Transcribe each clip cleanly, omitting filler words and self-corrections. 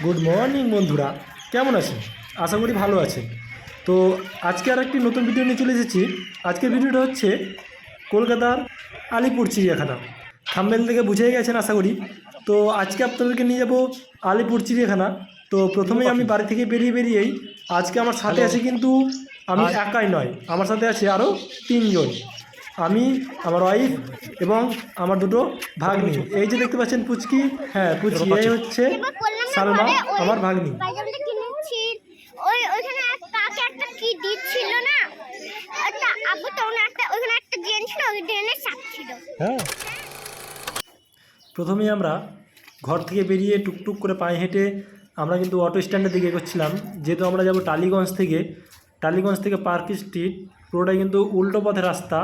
Good morning বন্ধুরা, কেমন আছেন? আশা করি ভালো আছেন। তো আজকে আর একটি নতুন ভিডিও নিয়ে চলে এসেছি। আজকের ভিডিওটা হচ্ছে কলকাতার আলিপুর চিড়িয়াখানা। থাম্বনেল থেকে বুঝেই গেছেন আশা করি। তো আজকে আপনাদেরকে নিয়ে যাব আলিপুর চিড়িয়াখানা। তো প্রথমেই আমি বাড়ি থেকে বেরিয়েই আজকে আমার সাথে আছে, কিন্তু আমি একাই নয়, আমার সাথে আছে আরও 3 জন। আমি, আমার ওয়াইফ এবং আমার দুটো ভাগ্নি। এই যে দেখতে পাচ্ছেন পুচকি, হ্যাঁ পুচকি, এই হচ্ছে সালমা, আমার ভাগ্নি। ওইখানে কাকে একটা কি দিচ্ছিল না, একটা আপু তো একটা ওইখানে একটা ড্রেন ছিল, ওই ড্রেনের সাপ ছিল। হ্যাঁ, প্রথমেই আমরা ঘর থেকে বেরিয়ে টুকটুক করে পায়ে হেঁটে আমরা কিন্তু অটো স্ট্যান্ডের দিকে এগোচ্ছিলাম। যেহেতু আমরা যাব টালিগঞ্জ থেকে পার্ক স্ট্রিট, পুরোটাই কিন্তু উল্টো পথের রাস্তা।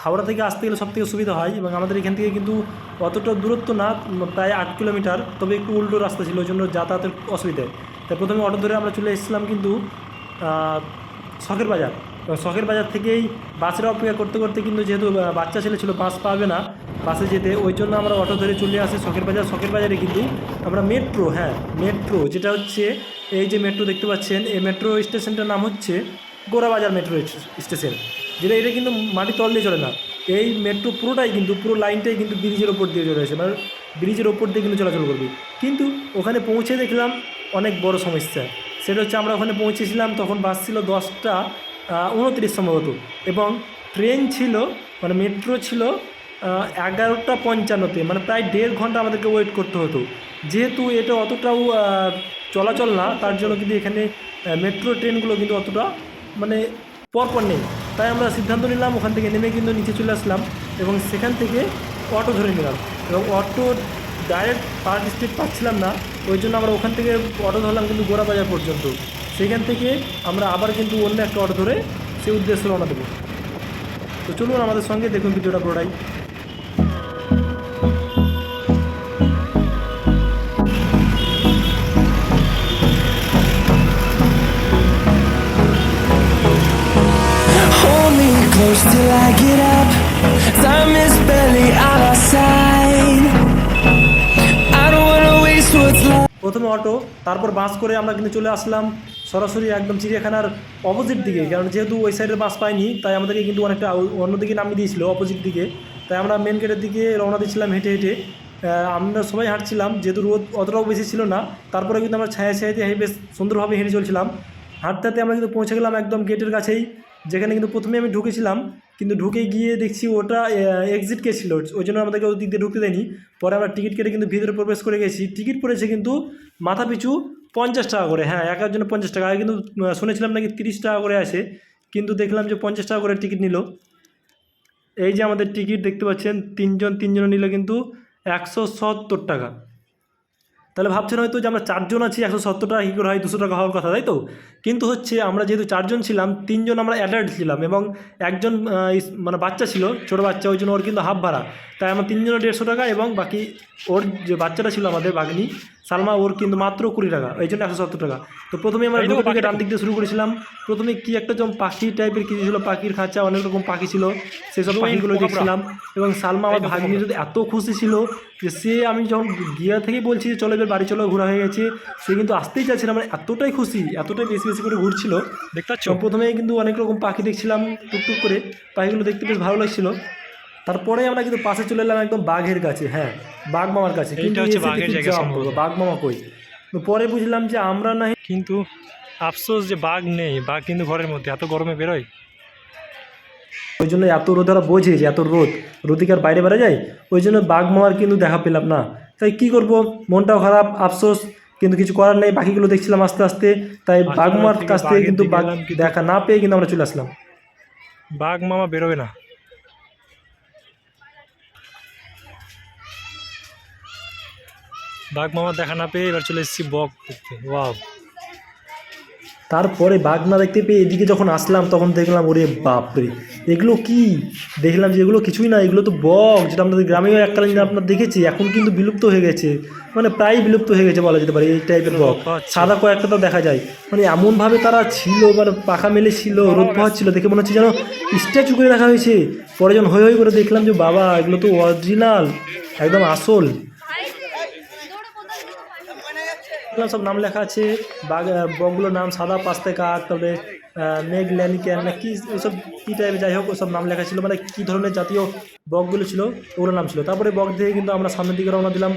হাওড়া থেকে আসতে গেলে সবথেকে সুবিধা হয়, এবং আমাদের এখান থেকে কিন্তু অতটা দূরত্ব না, প্রায় 8 কিলোমিটার, তবে একটু উল্টো রাস্তা ছিল, ওই জন্য যাতায়াতের অসুবিধায়। তাই প্রথমে অটো ধরে আমরা চলে এসেছিলাম কিন্তু শখের বাজার। শখের বাজার থেকেই বাসের অপেক্ষা করতে করতে, কিন্তু যেহেতু বাচ্চা ছেলে ছিল, বাস পাবে না বাসে যেতে, ওই জন্য আমরা অটো ধরে চলে আসি শখের বাজার। শখের বাজারে কিন্তু আমরা মেট্রো, যেটা হচ্ছে এই যে মেট্রো দেখতে পাচ্ছেন, এই মেট্রো স্টেশনটার নাম হচ্ছে গোড়াবাজার মেট্রো স্টেশন। এটা কিন্তু মাটি তল দিয়ে চলে না, এই মেট্রো পুরোটাই কিন্তু, পুরো লাইনটাই কিন্তু ব্রিজের ওপর দিয়ে চলে আসে, মানে ব্রিজের ওপর দিয়ে কিন্তু চলাচল করবে। কিন্তু ওখানে পৌঁছে দেখলাম অনেক বড় সমস্যা। সেটা হচ্ছে আমরা ওখানে পৌঁছেছিলাম, তখন বাস ছিল 10টা 29 সম্ভবত, এবং ট্রেন ছিল, মানে মেট্রো ছিল 11টা 55-তে, মানে প্রায় 1.5 ঘন্টা আমাদেরকে ওয়েট করতে হতো। যেহেতু এটা অতটাও চলাচল না, তার জন্য কিন্তু এখানে মেট্রো ট্রেনগুলো কিন্তু অতটা মানে পরপর নেই। তাই আমরা সিদ্ধান্ত নিলাম ওখান থেকে নেমে কিন্তু নিচে চলে আসলাম, এবং সেখান থেকে অটো ধরে নিলাম, এবং অটো ডাইরেক্ট পার্ক স্ট্রিট পাচ্ছিলাম না, ওই জন্য আমরা ওখান থেকে অটো ধরলাম কিন্তু গোড়াবাজার পর্যন্ত। সেখান থেকে আমরা আবার কিন্তু অন্য একটা অটো ধরে সেই উদ্দেশ্যে রওনা দেবো। তো চলুন আমাদের সঙ্গে, দেখুন ভিডিওটা পুরোটাই। Hold me close till I get up. Time is barely on our side. I don't wanna waste what's left. প্রথমে অটো, তারপর বাস করে আমরা কিন্তু চলে আসলাম সরাসরি একদম চিড়িয়াখানার অপোজিট দিকে। কারণ যেহেতু ওই সাইডের বাস পাইনি, তাই আমাদেরকে কিন্তু অনেকটা অন্যদিকে নামিয়ে দিয়েছিল, অপোজিট দিকে। তাই আমরা মেন গেটের দিকে রওনা দিচ্ছিলাম হেঁটে হেঁটে। আমরা সবাই হাঁটছিলাম, যেহেতু রোদ অতটাও বেশি ছিল না, তারপরে কিন্তু আমরা ছায়াতে বেশ সুন্দরভাবে হেঁটে চলছিলাম। হাঁটতে হাঁটতে আমরা কিন্তু পৌঁছে গেলাম একদম গেটের কাছেই, যেখানে কিন্তু প্রথমে আমি ঢুকেছিলাম, কিন্তু ঢুকে গিয়ে দেখছি ওটা এক্সিট কে ছিল, ওই জন্য আমাদেরকে ওই দিক দিয়ে ঢুকতে দেয়নি। পরে আমরা টিকিট কেটে কিন্তু ভিতরে প্রবেশ করে গেছি। টিকিট পড়েছে কিন্তু মাথা পিছু 50 টাকা করে, হ্যাঁ একার জন্য 50 টাকা। আগে কিন্তু শুনেছিলাম নাকি 30 টাকা করে আসে, কিন্তু দেখলাম যে 50 টাকা করে টিকিট নিল। এই যে আমাদের টিকিট দেখতে পাচ্ছেন, তিনজন নিল কিন্তু 170 টাকা। তাহলে ভাবছেন হয়তো যে আমরা 4 জন আছি, 170 টাকা কী করে হয়, 200 টাকা হওয়ার কথা, তাই তো? কিন্তু হচ্ছে আমরা যেহেতু 4 জন ছিলাম, 3 জন আমরা অ্যাডাল্ট ছিলাম, এবং একজন মানে বাচ্চা ছিল, ছোটো বাচ্চা, ওই জন্য ওর কিন্তু হাফ ভাড়া। তাই আমরা 3 জনের 150 টাকা, এবং বাকি ওর যে বাচ্চাটা ছিল আমাদের ভাগ্নি সালমা, ওর কিন্তু মাত্র 20 টাকা, এই জন্য 170 টাকা। তো প্রথমে আমরা ঢুকে ঢুকে ডান দিক দিয়ে শুরু করেছিলাম। প্রথমে কি একটা যেমন পাখি টাইপের কিছু ছিল, পাখির খাঁচা, অনেক রকম পাখি ছিল, সেই সব পাখিগুলো দেখছিলাম। এবং সালমা আমার ভাগ্নি যদি এত খুশি ছিল যে সে, আমি যখন গিয়া থেকেই বলছি যে চলো এবার বাড়ি চলো, ঘোরা হয়ে গেছে, সে কিন্তু আসতেই চাইছিল, মানে এতটাই খুশি, এতটাই বেশি বেশি করে ঘুরছিল, দেখতে পাচ্ছ। প্রথমে কিন্তু অনেক রকম পাখি দেখছিলাম টুকটুক করে, পাখিগুলো দেখতে বেশ ভালো লাগছিল। তারপরে আমরা কিন্তু পাশে চলে এলাম একদম বাঘের কাছে, হ্যাঁ বাঘ মামার কাছে। কিন্তু বাঘ মামা কই, তো পরে বুঝলাম যে আমরা নাই, কিন্তু আফসোস যে বাঘ নেই, বাঘ কিন্তু ঘরের মধ্যে, এত গরমে বেরোয়। ওই জন্য এত রোদ, ওরা বোঝে যে এত রোদে কি আর বাইরে বেড়া যায়, ওই জন্য বাঘ মামার কিন্তু দেখা পেলাম না। তাই কি করব, মনটাও খারাপ, আফসোস, কিন্তু কিছু করার নেই। পাখিগুলো দেখছিলাম আস্তে আস্তে, তাই বাঘ মামার কাছ থেকে কিন্তু বাঘ দেখা না পেয়ে কিন্তু আমরা চলে আসলাম। বাঘ মামা বেরোবে না। বাঘ মামা দেখা না পেয়ে এবার চলে এসেছি বক দেখতে। ওয়াও! তারপরে বাঘ না দেখতে পেয়ে এদিকে যখন আসলাম, তখন দেখলাম ওরে বাপরে, এগুলো কি দেখলাম যে এগুলো কিছুই না, এগুলো তো বক, যেটা আমাদের গ্রামেও এককালীন আপনার দেখেছি, এখন কিন্তু বিলুপ্ত হয়ে গেছে, মানে প্রায় বিলুপ্ত হয়ে গেছে বলা যেতে পারে। এই টাইপের বক সাদা কয়েকটা তো দেখা যায়, মানে এমনভাবে তারা ছিল, মানে পাখা মেলে ছিল, রোদ পোহাচ্ছিল, দেখে মনে হচ্ছে যেন স্ট্যাচু করে রাখা হয়েছে। পরে যখন হই করে দেখলাম যে বাবা, এগুলো তো অরিজিনাল, একদম আসল। এগুলো সব নাম লেখা আছে, বকগুলোর নাম সাদা পাস্তে কাক, তারপরে মেঘ ল্যানিক্যান না কি ওইসব কী টাইপের, যাই হোক ওসব নাম লেখা ছিল, মানে কী ধরনের জাতীয় বকগুলো ছিল ওগুলোর নাম ছিল। তারপরে বক দেখে কিন্তু আমরা সামনের দিকে রওনা দিলাম,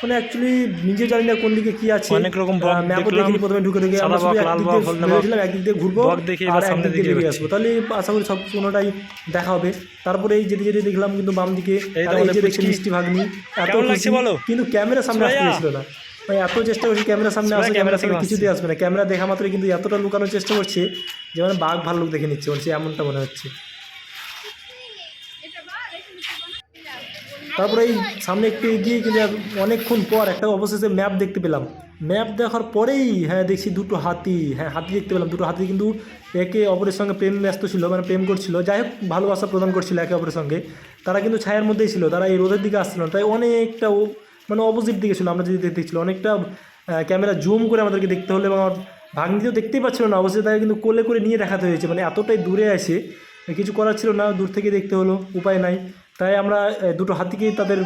মানে অ্যাকচুয়ালি নিজে জানি না কোন দিকে কী আছে, অনেক রকম বক ম্যাপও দেখলাম, দেখিনি প্রথমে ঢুকে আমরা সাদা বক, শুধু লাল একদিক বক, দিয়ে হলদে বক। ভেবেছিলাম একদিক দিয়ে ঘুরবো বক দেখে আর এবার সামনের একদিক দিয়ে দিকে বেরিয়ে এগোচ্ছি। আসবো, তাহলে আশা করি সব কোনোটাই দেখা হবে। তারপরে এই যেতে যেতে দেখলাম কিন্তু বাম দিকে এই তো আর এই আমাদের যে দেখছি পুচকি। মিষ্টি ভাগ্নি, এত কেমন লাগছে খুশি, বলো? কিন্তু ক্যামেরার সামনে আসতে সুরাইয়া। দিয়েছিল না। ভাই এত চেষ্টা করছি ক্যামেরার সামনে সুরাইয়া আসে, ক্যামেরা ক্যামেরার থেকে সামনে কিছুতেই আসবে না, ক্যামেরা দেখা মাত্রই কিন্তু এতটা লুকানোর চেষ্টা করছে যে মানে বাঘ ভাল্লুক দেখে নিচ্ছে, বলছে এমনটা মনে হচ্ছে। তারপরে এই সামনে একটু এগিয়ে কিন্তু অনেকক্ষণ পর একটা অবশেষে ম্যাপ দেখতে পেলাম। ম্যাপ দেখার পরেই হ্যাঁ দেখছি দুটো হাতি, হ্যাঁ হাতি দেখতে পেলাম। দুটো হাতি কিন্তু একে অপরের সঙ্গে প্রেম ব্যস্ত ছিল, মানে প্রেম করছিল, যাই হোক ভালোবাসা প্রদান করছিল একে অপরের সঙ্গে। তারা কিন্তু ছায়ার মধ্যেই ছিল, তারা এই রোদের দিকে আসছিল না, তাই অনেকটা মানে অপোজিট দিকে ছিল। আমরা যদি দেখছিল অনেকটা ক্যামেরা জুম করে আমাদেরকে দেখতে হলো, এবং আমার ভাগ্নিতেও দেখতেই পাচ্ছিল না, অবশ্যই তাকে কিন্তু কোলে করে নিয়ে দেখাতে হয়েছে, মানে এতটাই দূরে আসে কিছু করার ছিল না, দূর থেকে দেখতে হলো, উপায় নাই। তাই আমরা দুটো হাতিকেই তাদের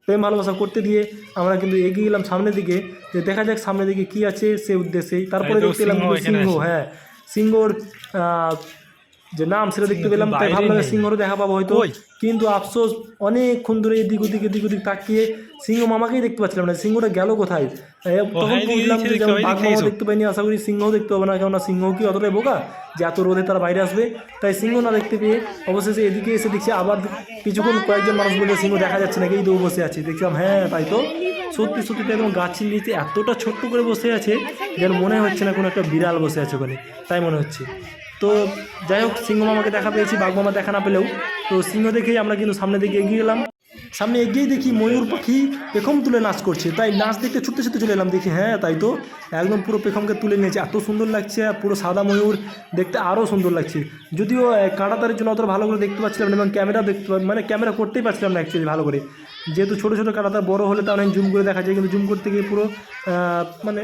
প্রেম ভালোবাসা করতে দিয়ে আমরা কিন্তু এগিয়ে গেলাম সামনের দিকে, যে দেখা যাক সামনের দিকে কী আছে সে উদ্দেশ্যেই। তারপরে এই তো দেখতে পেলাম কিন্তু সিংহ এখানে সিংহ, আছে। হ্যাঁ সিংহর যে নাম সেটা দেখতে পেলাম, তাই বাইরেই ভাবলাম নেই। সিংহরও দেখা পাবো হয়তো, কই? কিন্তু আফসোস অনেকক্ষণ ধরে এদিক ওদিক তাকিয়ে সিংহ মামাকেই দেখতে পাচ্ছিলাম না, সিংহটা গেল কোথায়। তখন হ্যাঁ, এদিকে বুঝলাম যে দেখছি, যেমন ওই বাঘ দিকে মামা এসো। দেখতে পাইনি, আশা করি সিংহ দেখতে হবে না, কেননা সিংহ কি অতটাই বোকা যে এত রোদে তারা বাইরে আসবে। তাই সিংহ না দেখতে পেয়ে অবশেষে এদিকে এসে দেখছি আবার কিছুক্ষণ কয়েকজন মানুষ বলে সিংহ দেখা যাচ্ছে নাকি, এই তো বসে আছে, দেখছিলাম হ্যাঁ তাই তো সত্যি সত্যি তো একদম গাছের নিচে এতটা ছোট্ট করে বসে আছে যেন মনে হচ্ছে না কোনো একটা বিড়াল বসে আছে ওখানে, তাই মনে হচ্ছে। তো যাই হোক সিংহ মামাকে দেখা পেয়েছি, বাঘ মামা দেখা না পেলেও, তো সিংহ দেখেই আমরা কিন্তু সামনের দিকে এগিয়ে গেলাম। সামনে এগিয়ে দেখি ময়ূর পাখি পেখম তুলে নাচ করছে, তাই নাচ দেখতে ছুটতে ছুটতে চলে এলাম, দেখি হ্যাঁ তাই তো একদম পুরো পেখমকে তুলে নিয়েছে, এত সুন্দর লাগছে, আর পুরো সাদা ময়ূর দেখতে আরও সুন্দর লাগছে। যদিও কাঁটাতারের জন্য অতটা ভালো করে দেখতে পাচ্ছিলাম না, এবং ক্যামেরা দেখতে মানে ক্যামেরা করতেই পারছিলাম না অ্যাকচুয়ালি ভালো করে, যেহেতু ছোটো ছোটো কাঁটাতার, বড় হলে তাহলে জুম করে দেখা যায়, কিন্তু জুম করতে গিয়ে পুরো মানে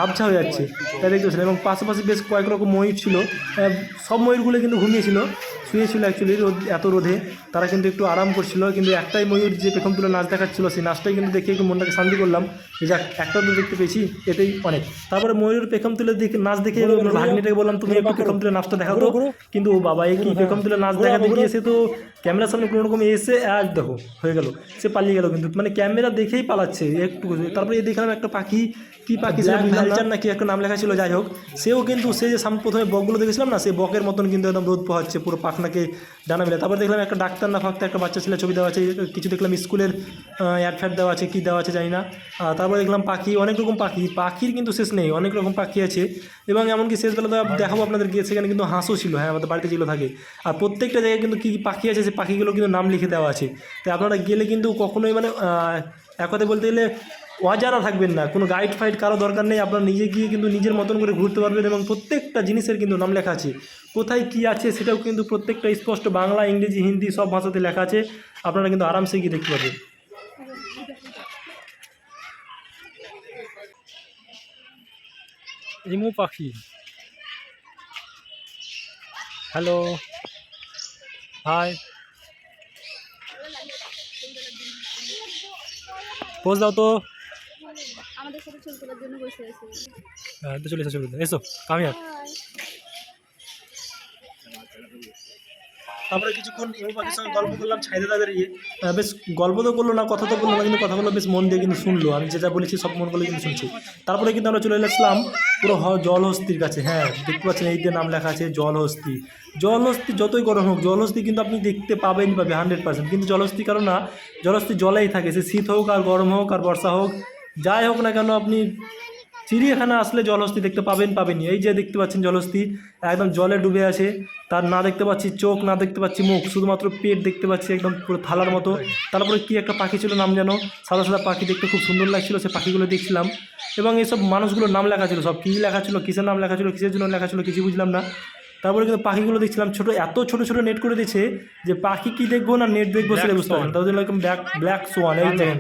আবছা হয়ে যাচ্ছে, তাই দেখতে পাচ্ছিলাম। এবং পাশাপাশি বেশ কয়েক রকম ময়ূর ছিল, সব ময়ূরগুলো কিন্তু ঘুমিয়েছিল, শুয়েছিল অ্যাকচুয়ালি এত রোদে, তারা কিন্তু একটু আরাম করছিল, কিন্তু একটাই ময়ূর যে পেখম তুলে নাচ দেখাচ্ছিল, সেই নাচটাই কিন্তু দেখে একটু মনটাকে শান্তি করলাম, যে যাক একটা তো দেখতে পেয়েছি এটাই অনেক। তারপরে ময়ূর পেখম তুলে নাচ দেখে ভাগ্নিটাকে বললাম তুমি একটু পেখম তুলে নাচটা দেখাও তো, কিন্তু ও বাবা এই কি পেখম তুলে নাচ দেখাতে গিয়ে সে তো ক্যামেরার সামনে কোনো রকম এসে আর দেখো হয়ে গেল, সে পালিয়ে গেল, কিন্তু মানে ক্যামেরা দেখেই পালাচ্ছে একটু। তারপরে দেখলাম একটা পাখি, কি পাখি ছিল ভালচার নাকি একটা নাম লেখা ছিল, যাই হোক সেও কিন্তু সে যে সামনে প্রথমে বকগুলো দেখেছিলাম না, সেই বকের মতন কিন্তু একদম রোদ পোহাচ্ছে পুরো পাখনাকে ডানা মেলে। তারপর দেখলাম একটা ডাক্তার না ফাক্তার একটা বাচ্চা ছেলে ছবি দেওয়া আছে, কিছু দেখলাম স্কুলের অ্যাড ফ্যাড দেওয়া আছে, কী দেওয়া আছে জানি না। তারপর দেখলাম পাখি, অনেক রকম পাখি, পাখির কিন্তু শেষ নেই, অনেক রকম পাখি আছে, এবং এমনকি শেষবেলা তো দেখাবো আপনাদের গিয়ে, সেখানে কিন্তু হাঁসও ছিল, হ্যাঁ আমাদের বাড়িতে যেগুলো থাকে। আর প্রত্যেকটা জায়গায় কিন্তু কী কী পাখি আছে সেই পাখিগুলো কিন্তু নাম লিখে দেওয়া আছে, তাই আপনারা গেলে কিন্তু কখনোই মানে এক কথায় বলতে গেলে অজানা থাকবেন না, কোনো গাইড ফাইড কারো দরকার নেই, আপনারা নিজে গিয়ে কিন্তু নিজের মতন করে ঘুরতে পারবেন, এবং প্রত্যেকটা জিনিসের কিন্তু নাম লেখা আছে, কোথায় কী আছে সেটাও কিন্তু প্রত্যেকটা স্পষ্ট বাংলা, ইংরেজি, হিন্দি সব ভাষাতে লেখা আছে, আপনারা কিন্তু আরামসে গিয়ে দেখতে পারবেন। ইমু পাখি, হ্যালো হাই, পোজ দাও তো, আমাদের সাথে ছবি তোলার জন্য বসে আছে। হ্যাঁ তো চলে এসো, চলে এসো কামিয়ার। তারপরে কিছুক্ষণ ইমু পাখির সঙ্গে গল্প করলাম ছাইদে তাদের বেশ গল্প তো করলো না, কথা তো বললো না, কিন্তু কথাগুলো বেশ মন দিয়ে কিন্তু শুনলো, আমি যেটা বলেছি সব মন বলে কিন্তু শুনছি। তারপরে কিন্তু আমরা চলে এসেছিলাম পুরো জলহস্তির কাছে, হ্যাঁ দেখতে পাচ্ছেন এই যে নাম লেখা আছে জলহস্তি। জলহস্তি যতই গরম হোক জলহস্তি কিন্তু আপনি দেখতে পাবেনই 100%, কিন্তু জলহস্তি কারণ না, জলহস্তি জলেই থাকে, সে শীত হোক আর গরম হোক আর বর্ষা হোক যাই হোক না কেন, আপনি চিড়িয়াখানা আসলে জলহস্তি দেখতে পাবেনই। এই যে দেখতে পাচ্ছেন জলহস্তি একদম জলে ডুবে আছে, তার না দেখতে পাচ্ছি চোখ, না দেখতে পাচ্ছি মুখ, শুধুমাত্র পেট দেখতে পাচ্ছি একদম পুরো থালার মতো। তারপরে কি একটা পাখি ছিল নাম যেন, সাদা সাদা পাখি, দেখতে খুব সুন্দর লাগছিল, সে পাখিগুলো দেখছিলাম, এবং এইসব মানুষগুলোর নাম লেখা ছিল, সব কী লেখা ছিল, কিসের নাম লেখা ছিল, কিসের জন্য লেখা ছিল কিছু বুঝলাম না। তারপরে কিন্তু পাখিগুলো দেখছিলাম ছোটো, এত ছোটো ছোটো নেট করে দিয়েছে যে পাখি কি দেখবো না নেট দেখবো সেটা বুঝতে পারলাম। তাদের এরকম ব্ল্যাক সোয়ান, এই দেখেন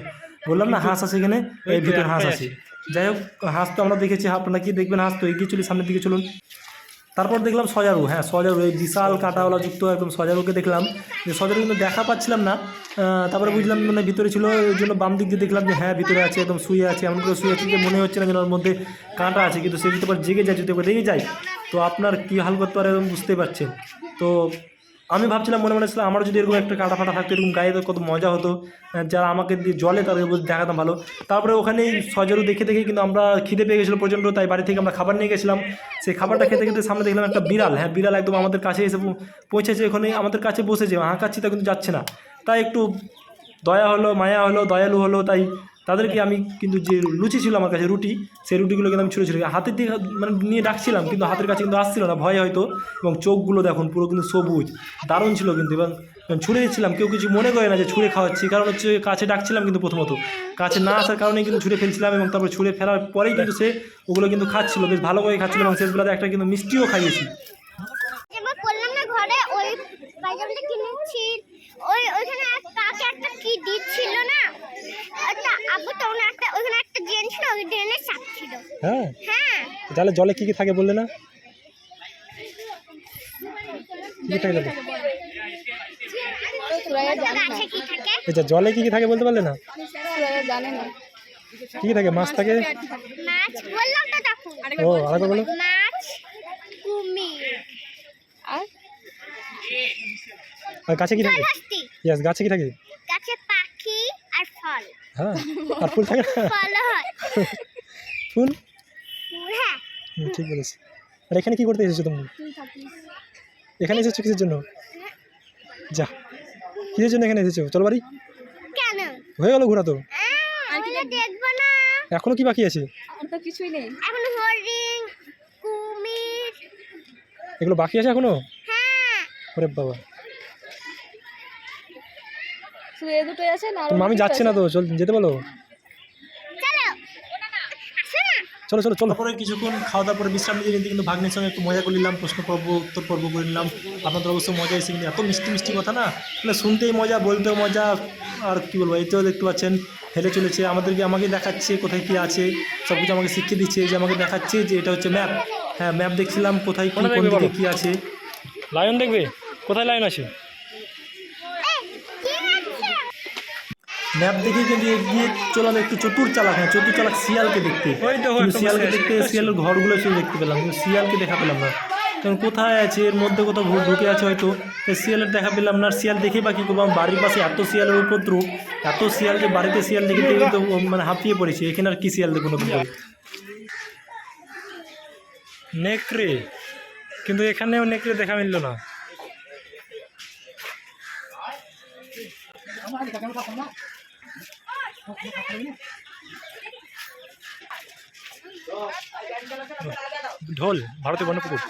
বললাম না হাঁস আছে এখানে, এই ভিতরে হাঁস আছে। যাই হোক হাঁস তো আমরা দেখেছি, আপনারা কি দেখবেন হাঁস, তো এগিয়ে চলি সামনের দিকে চলুন। তারপর দেখলাম সজারু, হ্যাঁ সজারু, এই বিশাল কাঁটাওয়ালা যুক্ত একদম সজারুকে দেখলাম, যে সজারু কিন্তু দেখা পাচ্ছিলাম না। তারপরে বুঝলাম মানে ভিতরে ছিল, ওই জন্য বাম দিক দিয়ে দেখলাম যে হ্যাঁ ভিতরে আছে, একদম শুয়ে আছে, এমন করে শুয়ে আছে যে মনে হচ্ছে না যেন ওর মধ্যে কাঁটা আছে, কিন্তু সে যদি আবার জেগে যায়, যদি আবার রেগে যায় তো আপনার কী হাল করতে পারে বুঝতে পারছেন। তো আমি ভাবছিলাম মনে মনে ছিল আমার যদি এরকম একটা কাঁটা ফাটা থাকতো এরকম গায়ে তো কত মজা হতো, যারা আমাকে দিয়ে জলে তাদের দেখাতাম ভালো। তারপরে ওখানেই সজারু দেখে দেখে কিন্তু আমরা খিদে পেয়ে গেছিলো প্রচণ্ড, তাই বাড়ি থেকে আমরা খাবার নিয়ে গেছিলাম। সেই খাবারটা খেতে খেতে সামনে দেখলাম একটা বিড়াল, হ্যাঁ বিড়াল একদম আমাদের কাছে এসে পৌঁছেছে, ওখানে আমাদের কাছে বসেছে, হাঁকাচ্ছি তা কিন্তু যাচ্ছে না। তাই একটু দয়া হলো, মায়া হলো, দয়ালু হলো, তাই তাদেরকে আমি কিন্তু যে লুচি ছিল আমার কাছে রুটি, সেই রুটিগুলো কিন্তু আমি ছুঁড়ে হাতের দিকে মানে নিয়ে ডাকছিলাম, কিন্তু হাতের কাছে কিন্তু আসছিল না, ভয় হয়তো। এবং চোখগুলো দেখুন পুরো কিন্তু সবুজ, দারুণ ছিল কিন্তু। এবং ছুঁড়ে দিচ্ছিলাম, কেউ কিছু মনে করে না যে ছুঁড়ে খাওয়াচ্ছি, কারণ হচ্ছে কাছে ডাকছিলাম, কিন্তু প্রথমত কাছে না আসার কারণেই কিন্তু ছুঁড়ে ফেলছিলাম, এবং তারপর ছুঁড়ে ফেলার পরেই কিন্তু সে ওগুলো কিন্তু খাচ্ছিল, বেশ ভালো করে খাচ্ছিল, এবং শেষবেলাতে একটা কিন্তু মিষ্টিও খাইয়েছি। এবার বললাম না ঘরে ওই পায়জামাটা কিনেছি, ওইখানে কাকে একটা কি দিচ্ছিল না, তা আব্বু তখন একটা ওইখানে একটা ড্রেন ছিল, ওই ড্রেনের সাপ ছিল। হ্যাঁ হ্যাঁ তাহলে জলে কী কী থাকে বললে না, কী থাকে জলে? গাছে কি থাকে, আচ্ছা জলে কী কী থাকে বলতে পারলে না? জানে না। কী কী থাকে? মাছ থাকে। মাছ বললাম তো তখন, ও আরেকবার বলো। মাছ, কুমির আর আর গাছে কী থাকে? জলহস্তি, ইয়েস, গাছে কী থাকে? গাছে পাখি আর ফল, হ্যাঁ, আর ফুল থাকে না? ফল হয় ফুল, হ্যাঁ। ঠিক বলেছি। আর এখানে কি করতে এসেছো তুমি? এখানে এসেছো কিসের জন্য? যা, কিসের জন্য এখানে এসেছো? চলো বাড়ি। কেন হয়ে গেল ঘোরা তো, ওইটা দেখবো না, এখনো কি বাকি আছে? আর তো কিছুই নেই। এখন হরিণ, কুমির, এগুলো বাকি আছে এখনো? হ্যাঁ ওরে বাবা, শুধু এই দুটোই আছে না? মামি যাচ্ছে না তো, চল যেতে বলো। চলো আসো না। চলো চলো চলো। তারপরে কিছুক্ষণ খাওয়া দাওয়ার পরে বিশ্রাম নিয়ে নিতে কিন্তু ভাগ্নের সঙ্গে একটু মজা করে নিলাম, প্রশ্ন পর্ব উত্তর পর্ব করে নিলাম। আপনাদের অবশ্য মজা এসে কিন্তু এত মিষ্টি মিষ্টি কথা না, মানে শুনতেই মজা, বলতেও মজা, আর কী বলবো। এইতেও দেখতে পাচ্ছেন হেলে চলেছে, আমাকে দেখাচ্ছে কোথায় কী আছে, সব কিছু আমাকে শিখিয়ে দিচ্ছে, যে আমাকে দেখাচ্ছে যে এটা হচ্ছে ম্যাপ। হ্যাঁ ম্যাপ দেখছিলাম কোথায় কী কোন দিকে কী আছে। লায়ন দেখবে? কোথায় লায়ন আছে? ম্যাপ দেখে কিন্তু এগিয়ে চলাম একটু চতুর চালাক, হ্যাঁ চতুর চালাক শিয়ালকে দেখতে। কিন্তু শিয়ালকে দেখতে শিয়ালের ঘরগুলো সে দেখতে পেলাম, কিন্তু শিয়ালকে দেখা পেলাম না, কারণ কোথায় আছে এর মধ্যে কোথাও ঢুকে আছে হয়তো, শিয়ালের দেখা পেলাম না। শিয়াল দেখে বা কী করবো, বাড়ির পাশে এত শিয়ালের উপদ্রব, এত শিয়াল যে বাড়িতে শিয়াল দেখে কিন্তু মানে হাঁপিয়ে পড়েছে। এখানে আর কি শিয়াল দেখুন নতুন করে। নেকড়ে, কিন্তু এখানেও নেকড়ে দেখা মিলল না। ঢোল, ভারতীয় বনপুকুর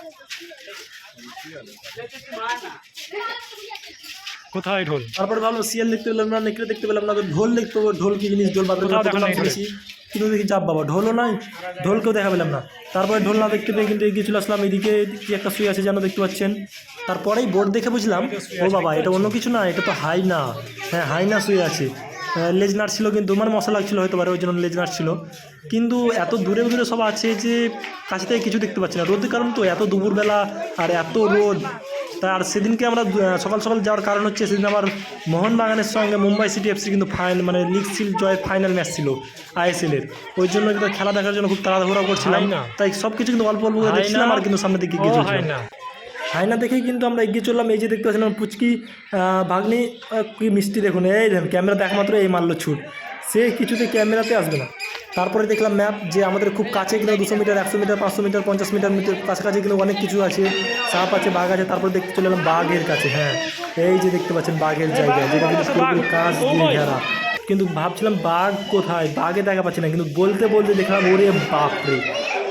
কোথায় ঢোল? তারপরে ভাবলাম শিয়াল দেখতে পেলাম না, নেকড়ে দেখতে পেলাম না, তো ঢোল দেখতে পাবো। ঢোল কি জিনিস, ঢোল বাজার শুনেছি, কিন্তু দেখি যাব বাবা ঢোলও নাই, ঢোলকেও দেখা পেলাম না। তারপরে ঢোল না দেখতে পেয়ে কিন্তু এগিয়ে চলে আসলাম। এদিকে কি একটা শুয়ে আছে যেন, দেখতে পাচ্ছেন। তারপরেই বোর্ড দেখে বুঝলাম ও বাবা এটা অন্য কিছু না, এটা তো হাইনা। হ্যাঁ হাইনা শুয়ে আছে, লেজ নাড়ছিল, কিন্তু মানে মশা লাগছিলো হয়তো পারে, ওই জন্য লেজ নাড়ছিল। কিন্তু এত দূরে দূরে সব আছে যে কাছে থেকে কিছু দেখতে পাচ্ছি না, রোদের কারণ তো, এত দুপুরবেলা আর এত রোদ। আর সেদিনকে আমরা সকাল সকাল যাওয়ার কারণ হচ্ছে, সেদিন আমার মোহনবাগানের সঙ্গে মুম্বাই সিটি এফসি কিন্তু মানে লিগ জয়ের ফাইনাল ম্যাচ ছিল ISL-এর, ওই জন্য কিন্তু খেলা দেখার জন্য খুব তাড়াহুড়া করছিলাম, তাই সব কিছু কিন্তু অল্প অল্প করে দেখছিলাম, আর কিন্তু সামনের দিকে এগিয়ে চলছিলাম। হাইনা দেখেই কিন্তু আমরা এগিয়ে চললাম। এই যে দেখতে পাচ্ছিলাম পুচকি ভাগ্নি, কি মিষ্টি দেখুন, এই দেখুন ক্যামেরা দেখা মাত্র এই মারলো ছুট, সে কিছুতে ক্যামেরাতে আসবে না। তারপরে দেখলাম ম্যাপ, যে আমাদের খুব কাছে কিন্তু 200 মিটার, 100 মিটার, 500 মিটার, 50 মিটার কাছাকাছি কিন্তু অনেক কিছু আছে, সাপ আছে, বাঘ আছে। তারপরে দেখতে চলে এলাম বাঘের কাছে। হ্যাঁ এই যে দেখতে পাচ্ছেন বাঘের জায়গা, যেটা কিন্তু পুরোপুরি কাঁচ দিয়ে ঘেরা, কিন্তু ভাবছিলাম বাঘ কোথায়, বাঘে দেখা পাচ্ছি না, কিন্তু বলতে বলতে দেখলাম ওরে বাপরে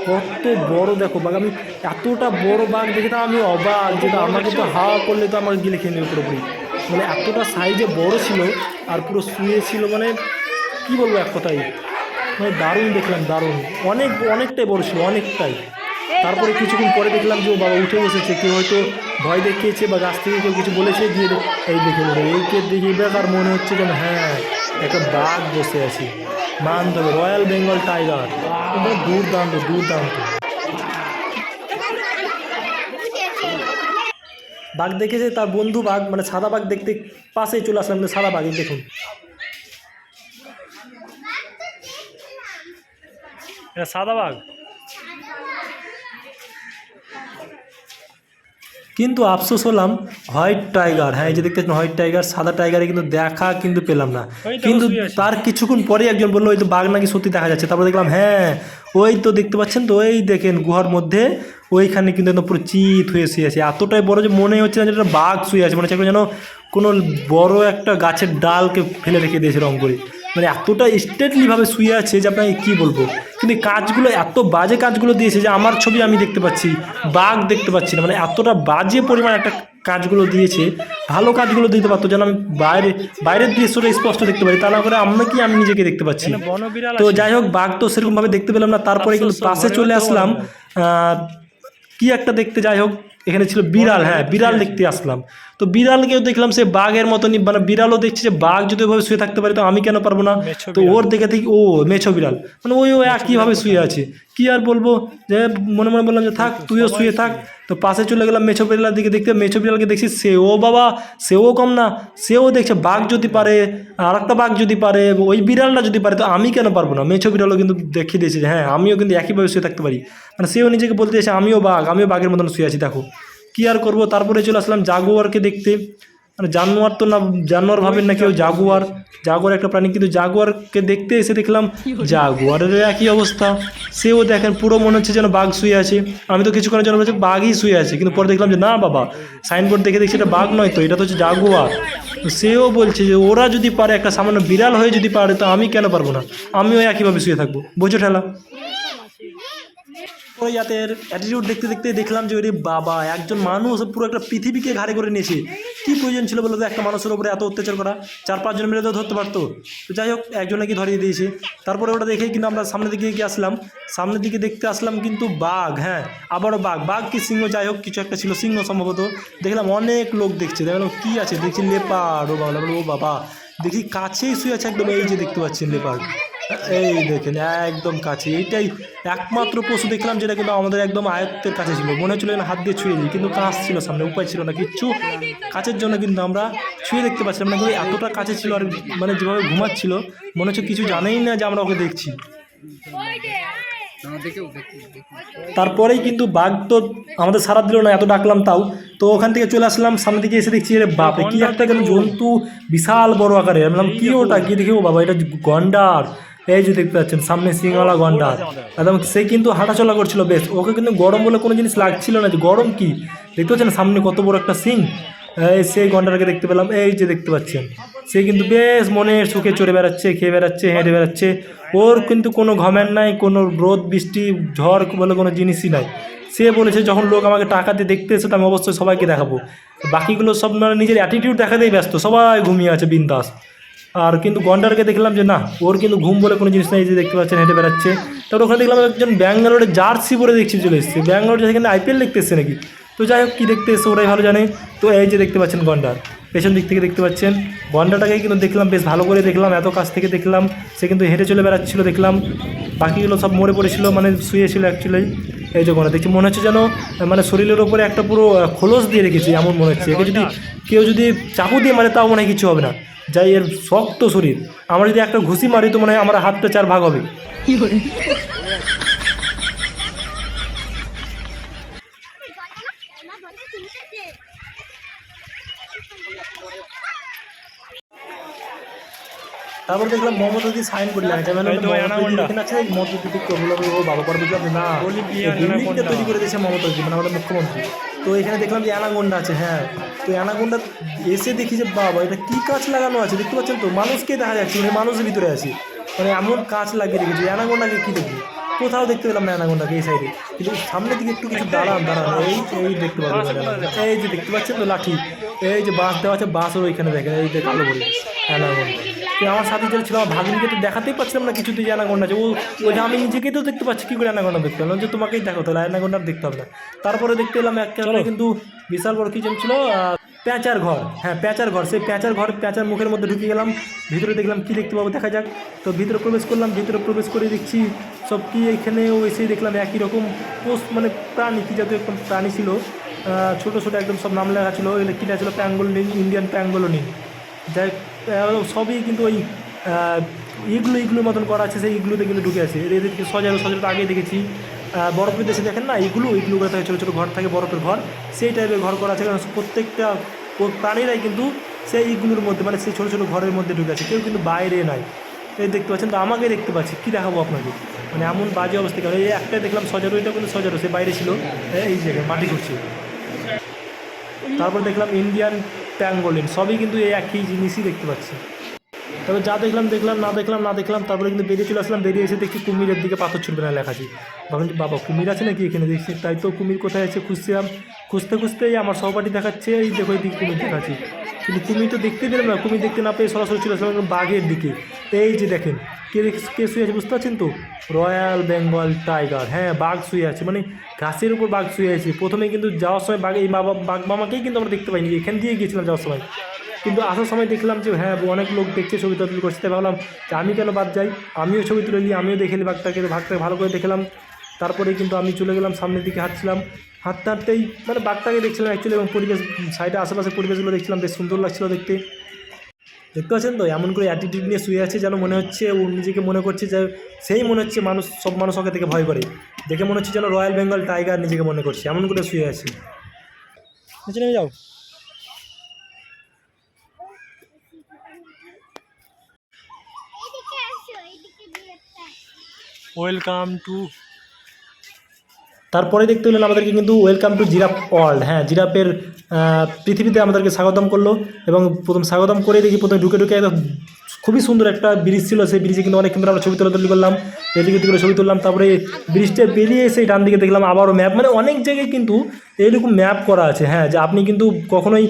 কত বড় দেখো বাঘ। আমি এতটা বড় বাঘ দেখে তো আমি অবাক, যেটা আমাকে তো হাওয়া করলে তো আমাকে গিলে খেয়ে নেবে পুরোপুরি, মানে এতটা সাইজে বড় ছিল, আর পুরো শুয়ে ছিল, মানে কী বলবো এক কথাই, মানে দারুণ দেখলাম, দারুণ, অনেকটাই বড় ছিল, অনেকটাই। তারপরে কিছুক্ষণ পরে দেখলাম যে ও বাবা উঠে বসেছে, কেউ হয়তো ভয় দেখিয়েছে বা গাছ থেকে কেউ কিছু বলেছে, দিয়ে এই দেখে বলে এইকে দেখে বেকার মনে হচ্ছে যেন হ্যাঁ একটা বাঘ বসে আছে, মানতে হবে রয়্যাল বেঙ্গল টাইগার, দুর্দান্ত দুর্দান্ত। বাঘ দেখেছে, তার বন্ধু বাঘ মানে সাদা বাঘ দেখতে পাশেই চলে আসলাম, কিন্তু সাদা বাঘ এই দেখুন। এটা সাদা বাঘ। কিন্তু আফসোস হলাম হোয়াইট টাইগার, হ্যাঁ এই যে দেখতে পাচ্ছেন হোয়াইট টাইগার, সাদা টাইগারে কিন্তু দেখা কিন্তু পেলাম না। ওই তো কিন্তু শুয়ে আছে। তার কিছুক্ষণ পরে একজন বললো ওই তো বাঘ নাকি সত্যি দেখা যাচ্ছে। তারপরে দেখলাম হ্যাঁ ওই তো দেখতে পাচ্ছেন তো, ওই দেখেন গুহার মধ্যে ওইখানে কিন্তু একদম পুরো চিত হয়ে শুয়ে আছে, এতটাই বড় যে মনে হচ্ছে না যে একটা বাঘ শুয়ে আছে, মনে হচ্ছে যেন কোনো বড় একটা গাছের ডালকে ফেলে রেখে দিয়েছে রং করে, মানে এতটা স্টেটলিভাবে শুয়ে আছে যে আপনাকে কী বলবো। কিন্তু কাজগুলো এত বাজে কাজগুলো দিয়েছে যে আমার ছবি আমি দেখতে পাচ্ছি, বাঘ দেখতে পাচ্ছি না, মানে এতটা বাজে পরিমাণ একটা কাজগুলো দিয়েছে। ভালো কাজগুলো দিতে পারতো যেন আমি বাইরের দৃশ্যটা স্পষ্ট দেখতে পারি, তা না করে আমি নিজেকে দেখতে পাচ্ছি। এখানে বনবিড়াল তো আছে। যাই হোক বাঘ তো সেরকমভাবে দেখতে পেলাম না। তারপরে কিন্তু আফসোস, পাশে ঘরের চলে মধ্যেও আসলাম, কি একটা দেখতে, যাই হোক এখানে ছিল বিড়াল, হ্যাঁ বিড়াল দেখতে আসলাম। তো বিড়ালকেও দেখলাম সে বাঘের মতনই, মানে বিড়ালও দেখছি যে বাঘ যদি ওইভাবে শুয়ে থাকতে পারে তো আমি কেন পারবো না। মেছো তো বিড়াল। ওর দেখে ও মেছো বিড়াল, মানে ও একইভাবে শুয়ে আছে, কি আর বলবো, যে মনে মনে বললাম যে থাক তুইও শুয়ে থাক। তো পাশে চলে গেলাম মেছো বিড়ালের দিকে দেখতে, মেছো বিড়ালকে দেখছি সেও বাবা সেও কম না, সেও দেখছে বাঘ যদি পারে, আর একটা বাঘ যদি পারে, ওই বিড়ালটা যদি পারে তো আমি কেন পারবো না। মেছো বিড়ালও কিন্তু দেখিয়ে দিয়েছে যে হ্যাঁ আমিও কিন্তু একইভাবে শুয়ে থাকতে পারি, মানে সেও নিজেকে বলতে চাইছে আমিও বাঘের মতন শুয়ে আছি দেখো, কি আর করবো। তারপরে চলে আসলাম জাগুয়ারকে দেখতে, মানে জানোয়ার তো না, জানোয়ার ভাবেন না কেউ, জাগুয়ার একটা প্রাণী, কিন্তু জাগুয়ারকে দেখতে এসে দেখলাম জাগুয়ারের একই অবস্থা, সেও দেখেন পুরো মনে হচ্ছে যেন বাঘ শুয়ে আছে। আমি তো কিছুক্ষণের জন্য বলছি বাঘই শুয়ে আছে, কিন্তু পরে দেখলাম যে না বাবা সাইনবোর্ড দেখে দেখছি এটা বাঘ নয় তো, এটা তো হচ্ছে জাগুয়ার। তো সেও বলছে যে ওরা যদি পারে, একটা সামান্য বিড়াল হয়ে যদি পারে তো আমি কেন পারবো না, আমিও একইভাবে শুয়ে থাকবো, বোঝো ঠেলা। পরে যাদের অ্যাটিটিউড দেখতে দেখতে দেখলাম যে ওরে বাবা একজন মানুষ পুরো একটা পৃথিবীকে ঘাড়ে করে নিয়েছে, কী প্রয়োজন ছিল বলো তো একটা মানুষের উপরে এত অত্যাচার করা, 4-5 জন মিলে তো ধরতে পারতো। তো যাই হোক একজনকে ধরিয়ে দিয়েছে। তারপরে ওটা দেখেই কিন্তু আমরা সামনের দিকে এগিয়ে আসলাম, সামনের দিকে দেখতে আসলাম কিন্তু বাঘ, হ্যাঁ আবারও বাঘ কি সিংহ, যাই হোক কিছু একটা ছিল, সিংহ সম্ভবত। দেখলাম অনেক লোক দেখছে, দেখলাম কী আছে, দেখছি লেপার্ড, ও বাবা দেখি কাছেই শুয়ে আছে একদম, এই যে দেখতে পাচ্ছেন লেপার্ড, এই দেখেন একদম কাছে। এইটাই একমাত্র পশু দেখলাম যেটা কিন্তু আমাদের একদম আয়ত্তের কাছে ছিল, মনে হচ্ছিল হাত দিয়ে ছুঁয়ে দিই, কিন্তু কাছ ছিল সামনে, উপায় ছিল না কিচ্ছু, কাছের জন্য কিন্তু আমরা ছুঁয়ে দেখতে পাচ্ছিলাম না, কিন্তু এতটা কাছে ছিল আর মানে যেভাবে ঘুমাচ্ছিল মনে হচ্ছে কিছু জানেই না যে আমরা ওকে দেখছি। তারপরেই কিন্তু বাঘ তো আমাদের সারা দিল না, এত ডাকলাম তাও, তো ওখান থেকে চলে আসলাম, সামনে দিকে এসে দেখছি রে বাপরে কি একটা কেন জন্তু বিশাল বড় আকারের, আমি বললাম কি ওটা, কি দেখি ও বাবা এটা গন্ডার, এই যে দেখতে পাচ্ছেন সামনে সিংওয়ালা গন্ডার, একদম সে কিন্তু হাঁটাচলা করছিল বেশ, ওকে কিন্তু গরম বলে কোনো জিনিস লাগছিল না, যে গরম কি দেখতে পাচ্ছেন সামনে কত বড় একটা সিং, এই সেই গন্ডারকে দেখতে পেলাম, এই যে দেখতে পাচ্ছেন সে কিন্তু বেশ মনের সুখে চড়ে বেড়াচ্ছে, খেয়ে বেড়াচ্ছে, হেঁটে বেড়াচ্ছে, ওর কিন্তু কোনো ঘমেন্ট নাই, কোনো রোদ বৃষ্টি ঝড় বলে কোনো জিনিসই নাই। সে বলেছে যখন লোক আমাকে টাকা দিয়ে দেখতে এসে তো আমি অবশ্যই সবাইকে দেখাবো, বাকিগুলো সব মানে নিজের অ্যাটিটিউড দেখাতেই ব্যস্ত, সবাই ঘুমিয়ে আছে বিন্দাস। আর কিন্তু গন্ডারকে দেখলাম যে না ওর কিন্তু ঘুম বলে কোনো জিনিস নেই, যে দেখতে পাচ্ছেন হেঁটে বেড়াচ্ছে। তারপর ওখানে দেখলাম একজন ব্যাঙ্গালোরের জার্সি পরে দেখছি চলে এসেছে, ব্যাঙ্গালোর সেখানে আইপিএল দেখতে এসছে নাকি, তো যাই হোক কী দেখতে এসছে ওরাই ভালো জানে। তো এই যে দেখতে পাচ্ছেন গন্ডার, পেছন দিক থেকে দেখতে পাচ্ছেন গন্ডারটাকে কিন্তু দেখলাম বেশ ভালো করে দেখলাম, এত কাছ থেকে দেখলাম, সে কিন্তু হেঁটে চলে বেড়াচ্ছিলো দেখলাম, বাকিগুলো সব মরে পড়েছিল মানে শুয়েছিল অ্যাকচুয়ালি। এই যে দেখছি মনে হচ্ছে যেন মানে শরীরের ওপরে একটা পুরো খোলস দিয়ে রেখেছে এমন মনে হচ্ছে, একে যদি কেউ যদি চাকু দিয়ে মারে তাও মনে হয় কিছু হবে না, যাই এর শক্ত শরীর, আমরা যদি একটা ঘুষি মারি তো মনে হয় আমার হাতটা 4 ভাগ হবে। তারপর দেখলাম মমতা দিদি সাইন করলেন, মমতা দিদি করলো, ও বাবা পরে বুঝলাম না বিল্ডিংটা তৈরি করে দিয়েছে মমতা দিদি, মানে আমাদের মুখ্যমন্ত্রী। তো এখানে দেখলাম যে অ্যানাগোন্ডা আছে, হ্যাঁ তো অ্যানাগোন্ডা এসে দেখি যে বাবা এটা কী কাজ লাগানো আছে, দেখতে পাচ্ছেন তো মানুষকে দেখা যাচ্ছে, মানে মানুষের ভিতরে আছে, মানে এমন কাজ লাগিয়ে রেখেছে। অ্যানাগোন্ডাকে কী দেখি কোথাও দেখতে পেলাম না অ্যানাগোন্ডাকে এই সাইডে, কিন্তু সামনের দিকে একটু কিছু দাঁড়ান এই দেখতে পাবেন, এই যে দেখতে পাচ্ছেন তো লাঠি, এই যে বাঁশ দেওয়া আছে, বাঁশও ওইখানে দেখেন, এই যে কালো বলে অ্যানাগোন্ডা। তো আমার সাথে যেটা ছিল আমার ভাগ্নিকে তো দেখাতেই পাচ্ছিলাম না কিছুতেই যে অ্যানাগোন্ডা আছে, ওই যে আমি নিজেকেই তো দেখতে পাচ্ছি কী করে অ্যানাগোন্ডা দেখতে পেলাম, যে তোমাকেই দেখো তাহলে অ্যানাগোন্ডা দেখতে হবে না। তারপরে দেখতে এলাম একটা কিন্তু বিশাল বড় কিচেন ছিল, প্যাঁচার ঘর, হ্যাঁ প্যাঁচার ঘর, সেই প্যাঁচার ঘর, প্যাঁচার মুখের মধ্যে ঢুকে গেলাম, ভিতরে দেখলাম কী দেখতে পাবো দেখা যাক। তো ভিতরে প্রবেশ করলাম, ভিতরে প্রবেশ করে দেখছি সব কি এখানেও এসে দেখলাম একই রকম মানে প্রাণী, কী জাতীয় একটা প্রাণী ছিল, ছোটো ছোটো একদম সব নাম লেখা ছিল, এগুলো কী লেখা ছিল, প্যাঙ্গোলিন, ইন্ডিয়ান প্যাঙ্গোলিন, যাই সবই কিন্তু ওই ইগলুর মতন করা আছে, সেই ইগলুতে কিন্তু ঢুকে আছে। এদেরকে সজারু তো আগেই দেখেছি, বরফের দেশে দেখেন না ইগলু করে থাকে, ছোটো ছোটো ঘর থাকে, বরফের ঘর, সেই টাইপের ঘর করা আছে। কারণ প্রত্যেকটা প্রাণীরাই কিন্তু সেই ইগলুর মধ্যে, মানে সেই ছোটো ছোটো ঘরের মধ্যে ঢুকে আছে, কেউ কিন্তু বাইরে নাই। এই দেখতে পাচ্ছেন তো, আমাকে দেখতে পাচ্ছি, কী দেখাবো আপনাকে, মানে এমন বাজে অবস্থা। কারণ এই একটাই দেখলাম সজারু, এটা কিন্তু সজারু, সে বাইরে ছিল, এই জায়গায় মাটি করছে। তারপর দেখলাম ইন্ডিয়ান প্যাঙ্গোলিন, সবই কিন্তু এই একই জিনিসই দেখতে পাচ্ছি। তবে যা দেখলাম, না দেখলাম, তারপরে কিন্তু বেরিয়ে চলে আসলাম। বেরিয়ে এসে দেখছি কুমিরের দিকে পাথর ছুটবে না লেখা আছে। ভাবলাম যে বাবা কুমির আছে নাকি এখানে, দেখছি তাই তো কুমির কোথায় আছে খুঁজছিলাম, খুঁজতেই আমার সহপাঠী দেখাচ্ছে, এই দেখো এই দিকে কুমির দেখাচ্ছি, কিন্তু কুমির তো দেখতে পেলাম না। কুমির দেখতে না পেয়ে সরাসরি চলে আসলাম বাঘের দিকে। এই যে দেখেন কে শুয়ে আছে বুঝতে পারছেন তো, রয়্যাল বেঙ্গল টাইগার, হ্যাঁ বাঘ শুয়ে আছে, মানে ঘাসের উপর বাঘ শুয়ে আছে। প্রথমে কিন্তু যাওয়ার সময় বাঘ, এই বাঘ মামাকেই কিন্তু আমরা দেখতে পাইনি, এখান দিয়ে গিয়েছিলাম যাওয়ার সময়, কিন্তু আসার সময় দেখলাম যে হ্যাঁ অনেক লোক দেখছে, ছবি তুলি করছে। তাই ভাবলাম যে আমি কেন বাদ যাই, আমিও ছবি তুলে নিই, আমিও দেখে নিই বাঘটাকে ভালো করে দেখলাম। তারপরে কিন্তু আমি চলে গেলাম সামনের দিকে, হাঁটছিলাম, হাঁটতেই মানে বাঘটাকে দেখছিলাম অ্যাকচুয়ালি, এবং পরিবেশ সাইডে আশেপাশে পরিবেশগুলো দেখছিলাম, বেশ সুন্দর লাগছিলো দেখতে পাচ্ছেন তো। এমন করে অ্যাটিটিউড নিয়ে শুয়ে আছে, যেন মনে হচ্ছে ও নিজেকে মনে করছে যে সেই মনে হচ্ছে সব মানুষ ওকে থেকে ভয় করে, দেখে মনে হচ্ছে যেন রয়্যাল বেঙ্গল টাইগার নিজেকে মনে করছে, এমন করে শুয়ে আছে। নিচে নেমে যাও। এইদিকে আসো, এইদিকে দিয়ে একটা ওয়েলকাম টু। তারপরে দেখতে পেলেন আমাদেরকে কিন্তু ওয়েলকাম টু জিরাফ ওয়ার্ল্ড, হ্যাঁ জিরাফের পৃথিবীতে আমাদেরকে স্বাগতম করলো। এবং প্রথম স্বাগতম করে দেখি প্রথমে ঢুকে একদম খুবই সুন্দর একটা ব্রিজ ছিল, সেই ব্রিজে কিন্তু অনেক কিন্তু আমরা ছবি তোলাতুলি করলাম, এদিকে করে ছবি তুললাম। তারপরে ব্রিজটা বেরিয়ে এসে ডান দিকে দেখলাম আবারও ম্যাপ, মানে অনেক জায়গায় কিন্তু এইরকম ম্যাপ করা আছে, হ্যাঁ যে আপনি কিন্তু কখনোই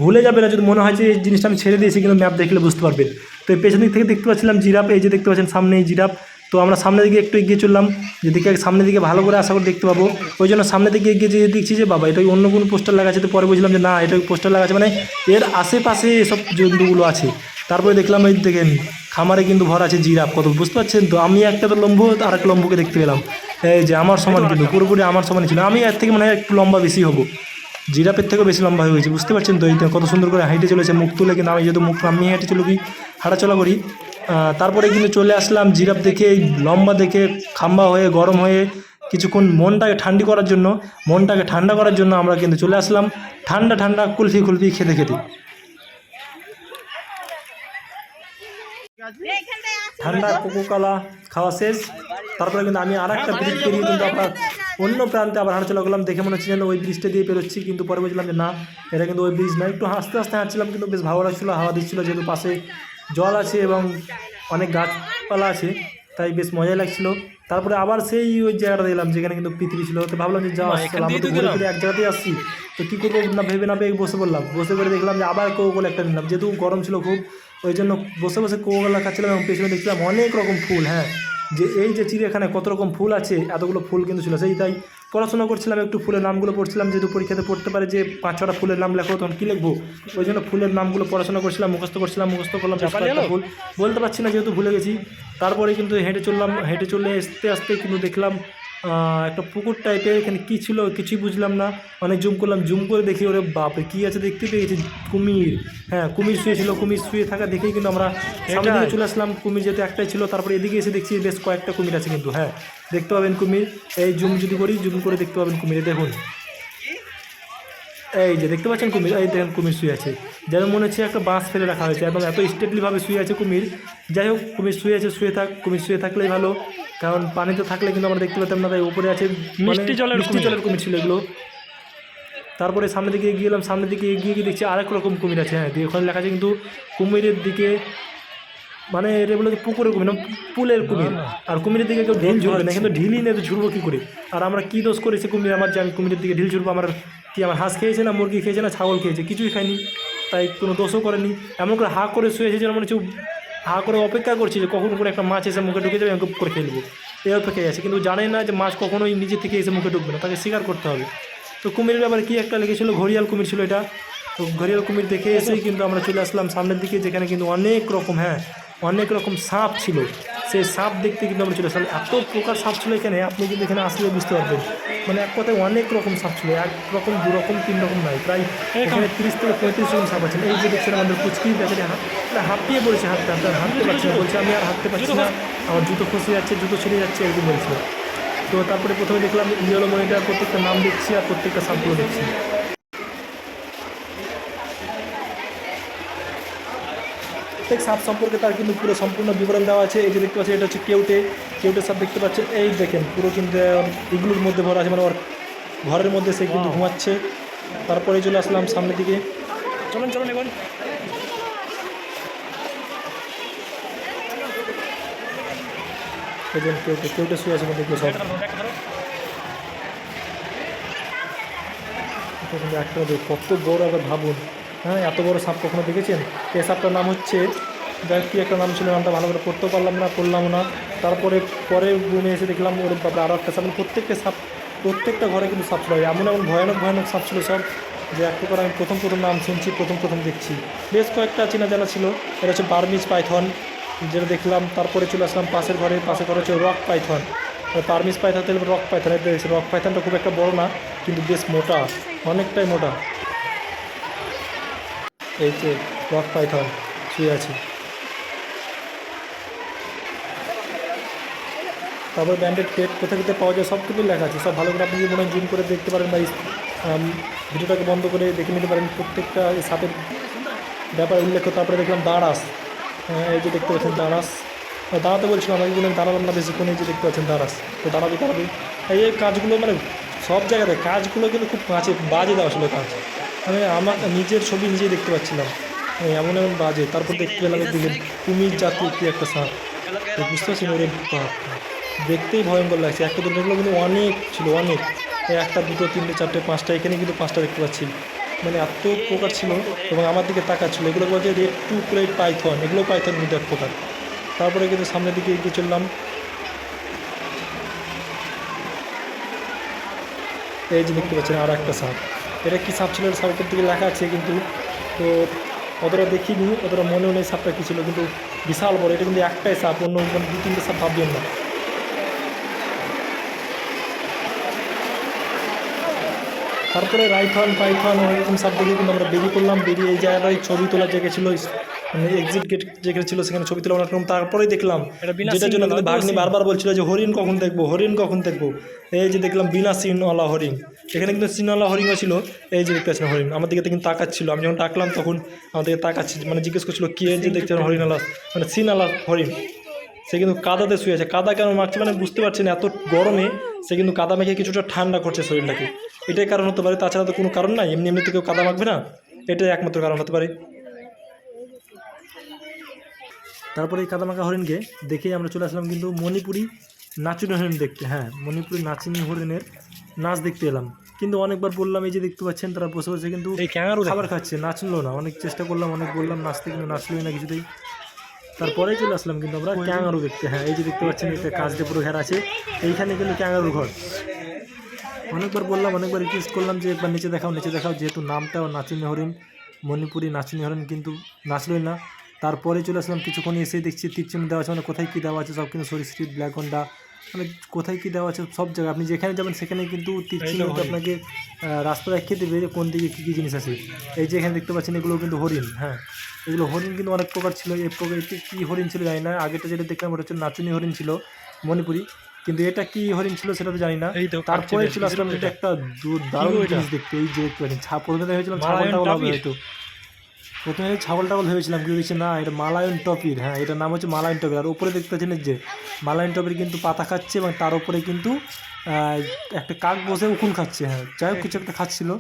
ভুলে যাবেন না, যদি মনে হয় যে এই জিনিসটা আমি ছেড়ে দিয়েছি, কিন্তু ম্যাপ দেখলে বুঝতে পারবেন। তো এই পেছন দিক থেকে দেখতে পাচ্ছিলাম জিরাফ, এই যে দেখতে পাচ্ছেন সামনে এই জিরাফ। তো আমরা সামনের দিকে একটু এগিয়ে চললাম, যেদিকে সামনের দিকে ভালো করে আশা করে দেখতে পাবো, ওই জন্য সামনের দিকে এগিয়ে যেয়ে দেখছি যে বাবা এটা অন্য কোনো পোস্টার লাগা আছে। তো পরে বুঝলাম যে না, এটা পোস্টার লাগা আছে, মানে এর আশেপাশে এসব জন্তুগুলো আছে। তারপরে দেখলাম এই দেখেন খামারে কিন্তু ভরা আছে জিরাফ, কত বুঝতে পারছেন তো। আমি একটা তো লম্বু, আর একটা লম্বুকে দেখতে পেলাম, এই যে আমার সমান, কিন্তু পুরোপুরি আমার সমানই ছিল। আমি এর থেকে মনে হয় একটু লম্বা বেশি হবো, জিরাফের থেকেও বেশি লম্বা হয়ে গেছে, বুঝতে পারছেন তো। এই কত সুন্দর করে হাঁটে চলেছে, মুখ তুলে, কিন্তু আমি যেহেতু মুখ নামিয়ে হেঁটে চলি, হাঁটাচলা করি। তারপরে কিন্তু চলে আসলাম জিরাফ দেখে, লম্বা দেখে, খাম্বা হয়ে, গরম হয়ে, কিছুক্ষণ মনটাকে ঠান্ডা করার জন্য আমরা কিন্তু চলে আসলাম ঠান্ডা কুলফি খেতে ঠান্ডা কোকোকলা খাওয়া শেষ। তারপরে কিন্তু আমি আর একটা ব্রিজ পেরিয়ে কিন্তু আমরা অন্য প্রান্তে আবার হাঁটাচলা করলাম। দেখে মনে হচ্ছে যেন ওই ব্রিজটা দিয়ে পেরোচ্ছি, কিন্তু পরে বুঝলাম যে না, এটা কিন্তু ওই ব্রিজ না। একটু আস্তে হাঁটছিলাম, কিন্তু বেশ ভালো লাগছিলো, হাওয়া দিচ্ছিলো, যেহেতু পাশে জল আছে এবং অনেক গাছপালা আছে, তাই বেশ মজাই লাগছিলো। তারপরে আবার সেই ওই জায়গাটা দিলাম যেখানে কিন্তু পৃথিবী ছিল। তো ভাবলাম যে যা আমরা তো ঘুরে ফিরে এক জায়গাতেই আসছি, তো কী করবো না ভেবে না পেয়ে বসে পড়লাম। বসে করে দেখলাম যে আবার কোকোকোলা একটা নিলাম, যেহেতু গরম ছিল খুব, ওই জন্য বসে কোকোকোলা খাচ্ছিলাম। এবং পেছনে দেখছিলাম অনেক রকম ফুল, হ্যাঁ যে এই যে চিড়িয়াখানায় কত রকম ফুল আছে, এতগুলো ফুল কিন্তু ছিল। সেই তাই পড়াশোনা করছিলাম, একটু ফুলের নামগুলো পড়ছিলাম, যেহেতু পরীক্ষাতে পড়তে পারে যে 5-6টা ফুলের নাম লেখো, তখন কী লিখবো, ওই জন্য ফুলের নামগুলো পড়াশোনা করছিলাম, মুখস্থ করলাম। ফুল বলতে পারছি না যেহেতু ভুলে গেছি। তারপরে কিন্তু হেঁটে চলে আস্তে কিন্তু দেখলাম একটা পুকুর টাইপের, এখানে কী ছিল কিছুই বুঝলাম না। অনেক জুম করে দেখি, ওরে বাপরে কী আছে, দেখতে পেয়ে গেছি কুমির, হ্যাঁ কুমির শুয়েছিল। কুমির শুয়ে থাকা দেখেই কিন্তু আমরা সামনে দিকে চলে আসলাম, কুমির যেহেতু একটাই ছিল। তারপরে এদিকে এসে দেখছি বেশ কয়েকটা কুমির আছে কিন্তু, হ্যাঁ দেখতে পাবেন কুমির, এই জুম করে দেখতে পাবেন কুমির। দেখুন এই যে দেখতে পাচ্ছেন কুমির, এই দেখেন কুমির শুয়ে আছে, যেন মনে হচ্ছে একটা বাঁশ ফেলে রাখা হয়েছে, একদম এত স্টেটলিভাবে শুয়ে আছে কুমির। যাই হোক কুমির শুয়ে আছে, কুমির শুয়ে থাকলেই ভালো, কারণ পানিতে থাকলে কিন্তু আমরা দেখতে পেতাম না, তাই উপরে আছে মিষ্টি জলের কুমির ছিল এগুলো। তারপরে সামনের দিকে এগিয়ে গেলাম, সামনের দিকে এগিয়ে গিয়ে দেখছি আরেক রকম কুমির আছে, হ্যাঁ দিয়ে ওখানে লেখা আছে কিন্তু কুমিরের দিকে, মানে এটা বলে পুকুরের কুমির না, পুলের কুমির। আর কুমিরের দিকে কেউ ঢিল ঝুড়বে না, কিন্তু ঢিলই নেই, তো ঝুড়বো কী করে। আর আমরা কী দোষ করেছি কুমির আমার, যে আমি কুমিরের দিকে ঢিল ঝুড়বো। আমার হাঁস খেয়েছে না মুরগি খেয়েছে না ছাগল খেয়েছে, কিছুই খাইনি, তাই কোনো দোষও করেনি। এমন করে হা করে শুয়েছে যেন মনে হচ্ছে হা করে অপেক্ষা করছি যে কখন করে একটা মাছ এসে মুখে ঢুকে যাবে, এরকম করে খেলবো, এই অপেক্ষায় আছে। কিন্তু জানে না যে মাছ কখনোই নিজে থেকে এসে মুখে ঢুকবে না, তাকে স্বীকার করতে হবে। তো কুমিরের ব্যাপারে কী একটা লেগেছিলো, ঘড়িয়াল কুমির ছিল এটা। তো ঘড়িয়াল কুমির দেখে এসেই কিন্তু আমরা চলে আসলাম সামনের দিকে, যেখানে কিন্তু অনেক রকম সাপ ছিল। সেই সাপ দেখতে কিন্তু আমরা চলে আসলাম। এত প্রকার সাপ ছিল এখানে, আপনি কিন্তু এখানে আসলে বুঝতে পারবেন। মানে এক কথায় অনেক রকম সাপ ছিল, এক রকম দু রকম তিন রকম নয়, প্রায় এখানে 30 থেকে 35 রকম সাপ আছে। এই যে দেখছেন আমাদের পুচকি বেচারি হাঁপিয়ে পড়েছে, হাঁটতে পারছি না, বলছে আমি আর হাঁটতে পারছি না, আমার জুতো খসে যাচ্ছে, জুতো ছিঁড়ে যাচ্ছে, এরকম বলছিল। তো তারপরে প্রথমে দেখলাম ইয়েলো মনিটার প্রত্যেকটা নাম দেখছি আর প্রত্যেকটা সাপগুলো দেখছি। প্রত্যেক সাপ সম্পর্কে তার কিন্তু পুরো সম্পূর্ণ বিবরণ দেওয়া আছে। এই যে দেখতে পাচ্ছেন এটা হচ্ছে কেউটে সাপ দেখতে পাচ্ছেন, এই দেখেন পুরো কিন্তু এগুলোর মধ্যে ভরা আছে, মানে ওর ঘরের মধ্যে সে কিন্তু ঘুমাচ্ছে। তারপরে চলে আসলাম সামনের দিকে, চলুন এখন কেউটে শুয়ে আছে দেখবো সব। একটা কত বড় আবার ভাবুন, হ্যাঁ এত বড় সাপ কখনো দেখেছেন? এই সাপটার নাম হচ্ছে কী একটা নাম ছিল, নামটা ভালো করে পড়তেও পড়লাম না। তারপরে পরের রুমে এসে দেখলাম ওর ব্যাপারে আরও একটা সাপ, প্রত্যেকটা ঘরে কিন্তু সাপ ছিল, এমন ভয়ানক সাপ ছিল সব, যে এক প্রকার আমি প্রথম নাম শুনছি, প্রথম দেখছি। বেশ কয়েকটা চেনা জানা ছিল। এটা হচ্ছে বার্মিজ পাইথন যেটা দেখলাম। তারপরে চলে আসলাম পাশের ঘরে হচ্ছে রক পাইথন, বার্মিজ পাইথন থেকে রক পাইথন। রক পাইথনটা খুব একটা বড় না, কিন্তু বেশ মোটা, অনেকটাই মোটা। এই যে রক পাইথন শুয়ে আছে। তারপর ব্যান্ডেড পেট কোথায় পাওয়া যায় সব কিছু লেখা আছে, সব ভালো করে আপনি যদি মনে হয় জুম করে দেখতে পারেন বা ভিডিওটাকে বন্ধ করে দেখে নিতে পারেন, প্রত্যেকটা সাপের ব্যাপারে উল্লেখ। তারপরে দেখলাম দাঁড়াস, এই যে দেখতে পাচ্ছেন দাঁড়াস, দাঁড়াতে বলছিলাম আমাকে, বললাম দাঁড়ালাম না বেশিক্ষণ। এই যে দেখতে পাচ্ছেন দাঁড়াস, তো দাঁড়াবে। এই কাজগুলো মানে সব জায়গাতে কাজগুলো কিন্তু খুব বাজে দেওয়া ছিল কাজ, মানে আমার নিজের ছবি নিজেই দেখতে পাচ্ছিলাম, এমন বাজে। তারপর দেখতে পেলাম একদিকে কুমির জাতীয় কী একটা সাপ, বুঝতে পারছি ওরে দেখতেই ভয়ঙ্কর লাগছে। একটা দুটোগুলো কিন্তু অনেক ছিল, অনেক, একটা দুটো তিনটে চারটে পাঁচটা, এখানে কিন্তু পাঁচটা দেখতে পাচ্ছি, মানে এত প্রকার ছিল এবং আমার দিকে তাকাচ্ছিল। এগুলো বলছে রেড টু প্লেট পাইথন, এগুলো পাইথন কিন্তু এক প্রকার। তারপরে কিন্তু সামনের দিকে এগিয়ে চললাম। এই যে দেখতে পাচ্ছেন আর একটা সাপ, এটা কী সাপ ছিল সাপের দিকে লেখা আছে কিন্তু, তো অতটা দেখিনি, অতটা মনেও নেই সাপটা কী ছিল, কিন্তু বিশাল বড়। এটা কিন্তু একটাই সাপ, অন্য দু তিনটে সাপ ভাববেন না। তারপরে রাইথন পাইথন এরকম সাপ দেখে কিন্তু আমরা বেরিয়ে পড়লাম। বেরিয়ে এই জায়গাটায় ছবি তোলার জায়গা ছিল, মানে এক্সিট গেট যেখানে ছিল সেখানে ছবি তোলা অনেক রকম। তারপরেই দেখলাম যেটার জন্য কিন্তু ভাগ্নি বারবার বলছিল যে হরিণ কখন দেখবো। এই যে দেখলাম বিনা সিনওয়ালা হরিণ, এখানে কিন্তু সিনওয়ালা হরিণও ছিল। এই যে দেখতে পাচ্ছেন হরিণ আমার দিকে কিন্তু তাকাচ্ছিল, আমি যখন ডাকলাম তখন আমার দিকে তাকাচ্ছি, মানে জিজ্ঞেস করছিল কে, যে দেখতে হরিণওয়ালা মানে সিনওয়ালা হরিণ। সে কিন্তু কাদাতে শুয়ে আছে, কাদা কেন মারছে মানে বুঝতে পারছেন, এত গরমে সে কিন্তু কাদা মেখে কিছুটা ঠান্ডা করছে শরীরটাকে, এটাই কারণ হতে পারে, তাছাড়া তো কোনো কারণ নাই। এমনি কেউ কাদা মাখবে না, এটাই একমাত্র কারণ হতে পারে। তারপরে এই কাদামাখা হরিণকে দেখেই আমরা চলে আসলাম কিন্তু মণিপুরি নাচুনি হরিণ দেখতে। হ্যাঁ, মণিপুরি নাচুনি হরিণের নাচ দেখতে এলাম, কিন্তু অনেকবার বললাম, এই যে দেখতে পাচ্ছেন তারা বসে বসে কিন্তু খাবার খাচ্ছে, নাচলো না। অনেক চেষ্টা করলাম, অনেক বললাম নাচতে, কিন্তু নাচলোই না কিছুতেই। তারপরেই চলে আসলাম কিন্তু আমরা ক্যাঙ্গারু দেখতে। হ্যাঁ, এই যে দেখতে পাচ্ছেন একটা কাজ দিয়ে পুরো ঘেরা আছে, এইখানে কিন্তু ক্যাঙ্গারুর ঘর। অনেকবার বললাম, অনেকবার রিকোয়েস্ট করলাম যে একবার নিচে দেখাও, যেহেতু নামটাও নাচুনি হরিণ, মণিপুরি নাচুনি হরিণ, কিন্তু নাচলোই না। তারপরে চলে আসলাম, কিছুক্ষণ এসে দেখছি তীরচিহ্ন দেওয়া আছে, মানে কোথায় কী দেওয়া আছে সব কিন্তু সরীসৃপ ব্ল্যাকন্ডা, মানে কোথায় কী দেওয়া আছে সব জায়গায় আপনি যেখানে যাবেন সেখানে কিন্তু তীরচিহ্ন আপনাকে রাস্তা দেখিয়ে দেবে যে কোন দিকে কী কী জিনিস আছে। এই যে এখানে দেখতে পাচ্ছেন এগুলো কিন্তু হরিণ। হ্যাঁ, এগুলো হরিণ কিন্তু অনেক প্রকার ছিল। এই প্রকার কী হরিণ ছিল জানি না, আগেটা যেটা দেখলাম ওটা হচ্ছে নাচুনি হরিণ ছিল মণিপুরি, কিন্তু এটা কি হরিণ ছিল সেটা তো জানি না। তারপরে চলে আসলাম এটা একটা দারুণ জিনিস দেখতে, এই যে দেখতে পাচ্ছেন প্রথমে ভেবেছিলাম ছাগলটা হবে, হয়তো প্রথমে ছাগলটা ভেবেছিলাম, কিন্তু দেখছি না এটা মালায়ন টপির। হ্যাঁ, এটার নাম হচ্ছে মালায়ন টপির। আর উপরে দেখতে পাচ্ছেন যে মালায়ন টপির কিন্তু পাতা খাচ্ছে, এবং তার উপরে কিন্তু একটা কাক বসে উকুন খাচ্ছে। হ্যাঁ, যাই হোক কিছু একটা খাচ্ছিল,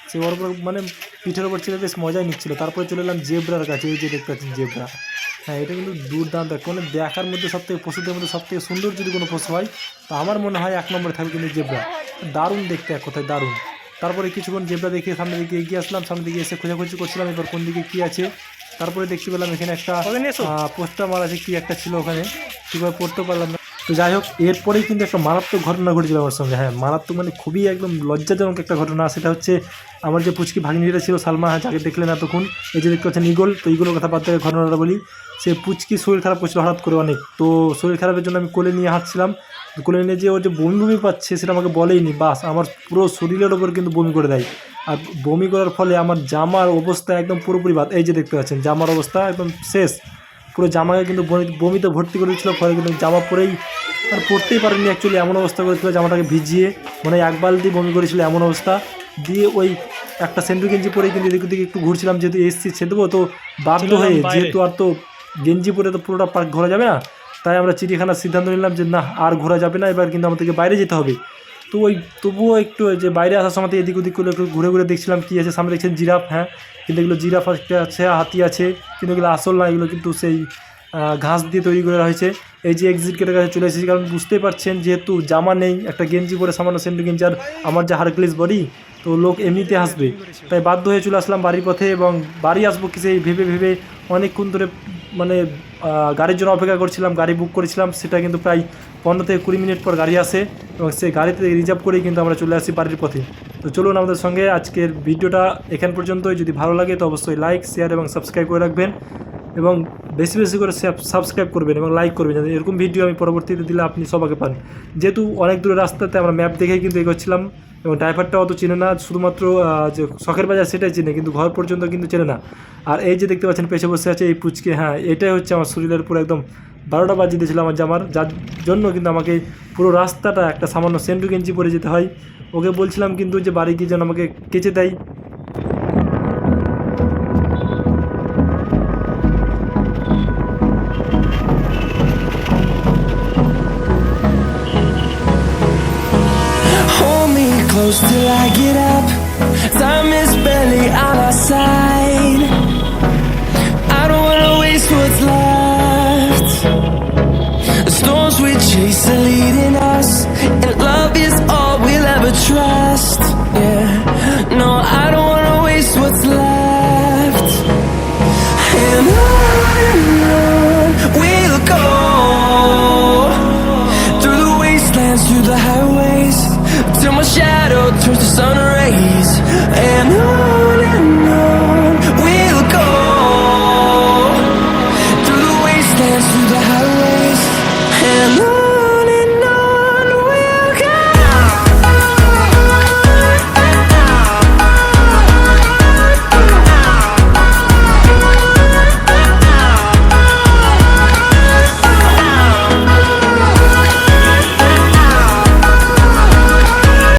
সে ওর উপর মানে পিঠের ওপর ছিল, বেশ মজাই নিচ্ছিল। তারপরে চলে এলাম জেব্রার কাছে, এই যে দেখতে পাচ্ছেন জেব্রা। হ্যাঁ, এটা কিন্তু দুর্দান্ত, কোনো দেখার মধ্যে সবথেকে পশুদের মধ্যে সবথেকে সুন্দর যদি কোনো পশু হয় তো আমার মনে হয় 1 নম্বরে থাকবে কিন্তু জেব্রা। দারুণ দেখতে, এক কথায় দারুণ। তারপরে কিছুক্ষণ জেব্রা দেখে সামনের দিকে এগিয়ে আসলাম, সামনের দিকে এসে খোঁজাখুঁজি করছিলাম এবার কোন দিকে কী আছে। তারপরে দেখতে পেলাম এখানে একটা পোস্টার মারা আছে, কী একটা ছিল ওখানে, কীভাবে পড়তে পারলাম না। তো যাই হোক, এরপরেই কিন্তু একটা মারাত্মক ঘটনা ঘটেছিল আমার সঙ্গে। হ্যাঁ, মারাত্মক মানে খুবই একদম লজ্জাজনক একটা ঘটনা। সেটা হচ্ছে আমার যে পুচকি ভাগিনীটা ছিল সালমা, যাকে দেখলেন এতক্ষণ, এই যে দেখতে পাচ্ছেন ইগল, তো ইগলের কথা বাদ থেকে ঘটনাটা বলি। সে পুচকি শরীর খারাপ করছিল হঠাৎ করে অনেক, তো শরীর খারাপের জন্য আমি কোলে নিয়ে হাঁটছিলাম, কোলে নিয়ে যে ওর যে বমি বমি পাচ্ছে সেটা আমাকে বলেইনি, বাস আমার পুরো শরীরের ওপর কিন্তু বমি করে দেয়। আর বমি করার ফলে আমার জামার অবস্থা একদম পুরোপুরি বাদ, এই যে দেখতে পাচ্ছেন জামার অবস্থা একদম শেষ, পুরো জামাকে কিন্তু বমিতে ভর্তি করে দিচ্ছিলো, ফলে কিন্তু জামা পরেই আর পড়তেই পারেনি অ্যাকচুয়ালি, এমন অবস্থা করেছিল জামাটাকে ভিজিয়ে, মানে এক বালতি বমি করেছিল এমন অবস্থা। দিয়ে ওই একটা সেন্টু গেঞ্জি পরেই কিন্তু এদিক ওদিকে একটু ঘুরছিলাম, যেহেতু এসছি সে দেবো তো বাধ্য হয়ে, যেহেতু আর তো গেঞ্জি পরে তো পুরোটা পার্ক ঘোরা যাবে না, তাই আমরা চিড়িয়াখানার সিদ্ধান্ত নিলাম যে না আর ঘোরা যাবে না, এবার কিন্তু আমাদেরকে বাইরে যেতে হবে। তো ওই তবুও একটু যে বাইরে আসার সময় এদিক ওদিক করে একটু ঘুরে ঘুরে দেখছিলাম কী আছে, সামনে দেখছেন জিরাফ, হ্যাঁ কিন্তু এগুলো জিরাফ আছে, হাতি আছে, কিন্তু এগুলো আসল না, এগুলো কিন্তু সেই ঘাস দিয়ে তৈরি করে রয়েছে। এই যে এক্সিট গেটের কাছে চলে এসেছি, কারণ বুঝতেই পারছেন যেহেতু জামা নেই, একটা গেঞ্জি পরে সামান্য সেন্টু গেঞ্জি, আর আমার যে হারক্লিস বডি, তো লোক এমনিতে আসবে, তাই বাধ্য হয়ে চলে আসলাম বাড়ির পথে। এবং বাড়ি আসবো কি সেই ভেবে ভেবে অনেকক্ষণ ধরে মানে গাড়ির জন্য অপেক্ষা করছিলাম, গাড়ি বুক করেছিলাম, সেটা কিন্তু প্রায় 15 থেকে 20 মিনিট পর গাড়ি আসে, এবং সেই গাড়িতে রিজার্ভ করেই কিন্তু আমরা চলে আসি বাড়ির পথে। তো চলুন আমাদের সঙ্গে আজকের ভিডিওটা এখান পর্যন্তই, যদি ভালো লাগে তো অবশ্যই লাইক, শেয়ার এবং সাবস্ক্রাইব করে রাখবেন, এবং বেশি বেশি করে সাবস্ক্রাইব করবেন এবং লাইক করবেন, যাতে এরকম ভিডিও আমি পরবর্তীতে দিলে আপনি সবাইকে পান। যেহেতু অনেক দূরের রাস্তাতে আমরা ম্যাপ দেখেই কিন্তু এগোচ্ছিলাম, এবং ড্রাইভারটাও অত চেনে না, শুধুমাত্র যে শখের বাজার সেটাই চেনে, কিন্তু ঘর পর্যন্ত কিন্তু চেনে না। আর এই যে দেখতে পাচ্ছেন পেছনে বসে আছে এই পুচকে, হ্যাঁ এটাই হচ্ছে আমার শরীরের পুরো একদম 12টা বাজিয়ে দিয়েছিল আমার জামার, যার জন্য কিন্তু আমাকে পুরো রাস্তাটা একটা সামান্য সেন্টু গেঞ্জি পরে যেতে হয়। ওকে বলছিলাম কিন্তু যে বাড়ি গিয়ে যেন আমাকে কেচে দেয়। Hold me close till I get up. Time is barely on our side. I don't wanna waste what's left. The storms we chase are leading us, and love is all we'll ever trust. Yeah, no, I don't wanna waste what's left. And on we'll go, through the wastelands, through the highways, till my shadow